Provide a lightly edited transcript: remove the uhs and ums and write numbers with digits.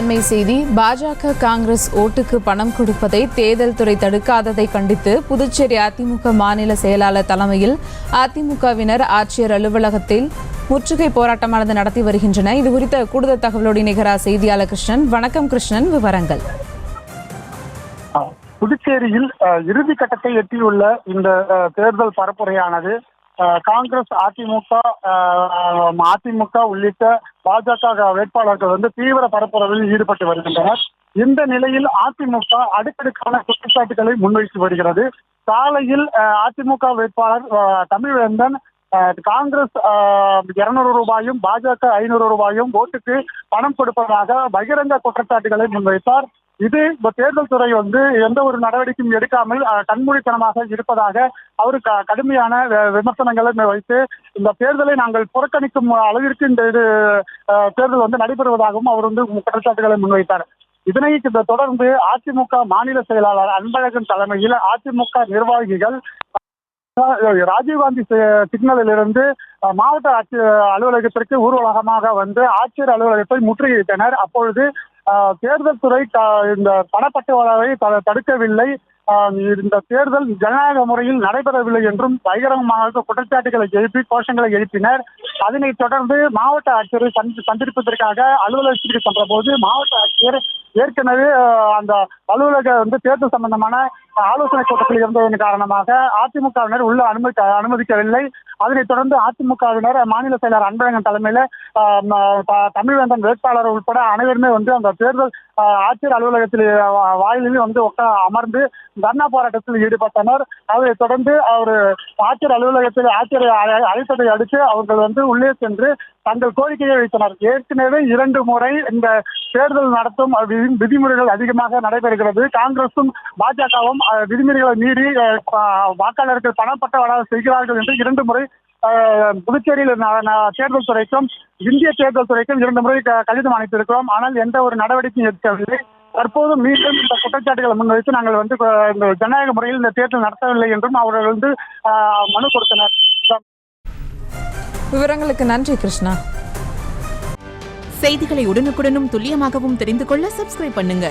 அண்மை செய்தி. பாஜக காங்கிரஸ் ஓட்டுக்கு பணம் கொடுப்பதை தேர்தல் துறை தடுக்காததை கண்டித்து புதுச்சேரி அதிமுக மாநில செயலாளர் தலைமையில் அதிமுகவினர் ஆட்சியர் அலுவலகத்தில் முற்றுகை போராட்டமானது நடத்தி வருகின்றனர். இது குறித்த கூடுதல் தகவலோடு இணைகிறார் செய்தியாளர் கிருஷ்ணன். வணக்கம் கிருஷ்ணன், விவரங்கள். புதுச்சேரியில் இறுதி கட்டத்தை எட்டியுள்ள இந்த தேர்தல் பரப்புரையானது காங்கிரஸ், அதிமுக உள்ளிட்ட பாஜக வேட்பாளர்கள் தீவிர பரப்புரையில் ஈடுபட்டு வருகின்றனர். இந்த நிலையில் அதிமுக அடுக்கடுக்கான குற்றச்சாட்டுகளை முன்வைத்து வருகிறது. காலையில் அதிமுக வேட்பாளர் தமிழ்வேந்தன் காங்கிரஸ் 200 ரூபாயும் பாஜக 500 ரூபாயும் ஓட்டுக்கு பணம் கொடுப்பதாக பகிரங்க குற்றச்சாட்டுகளை முன்வைத்தார். இது தேர்தல் துறை எந்த ஒரு நடவடிக்கையும் எடுக்காமல் கண்மூடித்தனமாக இருப்பதாக அவர் கடுமையான விமர்சனங்களை வைத்து இந்த தேர்தலை நாங்கள் புறக்கணிக்கும் அளவிற்கு இந்த தேர்தல் நடைபெறுவதாகவும் அவர் குற்றச்சாட்டுகளை முன்வைத்தார். இதனை தொடர்ந்து அதிமுக மாநில செயலாளர் அன்பழகன் தலைமையில் அதிமுக நிர்வாகிகள் ராஜீவ்காந்தி சிக்னலில் இருந்து மாவட்ட ஆட்சியர் அலுவலகத்திற்கு ஊர்வலகமாக ஆட்சியர் அலுவலகத்தை முற்றுகையிட்டனர். அப்பொழுது தேர்தல் துறை இந்த பணப்பட்டுவாடாவை தடுக்கவில்லை, இந்த தேர்தல் ஜனநாயக முறையில் நடைபெறவில்லை என்றும் பகிரங்கமாக குற்றச்சாட்டுகளை எழுப்பி கோஷங்களை எழுப்பினர். அதனைத் தொடர்ந்து மாவட்ட ஆட்சியரை சந்திப்பதற்காக அலுவலகத்திற்கு சென்ற போது மாவட்ட ஆட்சியர் ஏற்கனவே அந்த அலுவலக தேர்தல் சம்பந்தமான ஆலோசனை கூட்டத்தில் இருந்ததன் காரணமாக அதிமுகவினர் உள்ள அனுமதிக்கவில்லை. அதனைத் தொடர்ந்து அதிமுகவினர் மாநில செயலர் அன்பழகன் தலைமையில தமிழ்வேந்தன் வேட்பாளர் உட்பட அனைவருமே அந்த தேர்தல் ஆட்சியர் அலுவலகத்தில் வாயிலில் அமர்ந்து தர்ணா போராட்டத்தில் ஈடுபட்டனர். அதைத் தொடர்ந்து அவர் ஆட்சியர் அலுவலகத்தில் ஆட்சியரை அழைத்ததை அடுத்து அவர்கள் உள்ளே சென்று தங்கள் கோரிக்கையை வைத்தனர். ஏற்கனவே 2 முறை இந்த தேர்தல் நடத்தும் விதிமுறைகள் அதிகமாக நடைபெறுகிறது. காங்கிரசும் பாஜகவும் விதிமுறைகளை மீறி வாக்காளர்கள் பணப்பட்டவாடாக செய்கிறார்கள் என்று 2 முறை புதுச்சேரியில் தேர்தல் துறைக்கும் இந்திய தேர்தல் துறைக்கும் 2 முறை கடிதம் அனுப்பியிருக்கிறோம். ஆனால் எந்த ஒரு நடவடிக்கையும் எடுக்கவில்லை. தற்போது மீண்டும் இந்த குற்றச்சாட்டுகளை முன்வைத்து நாங்கள் இந்த ஜனநாயக முறையில் இந்த தேர்தல் நடத்தவில்லை என்றும் அவர்கள் மனு கொடுத்தனர். விவரங்களுக்கு நன்றி கிருஷ்ணா. செய்திகளை உடனுக்குடனும் துல்லியமாகவும் தெரிந்து கொள்ள சப்ஸ்கிரைப் பண்ணுங்க.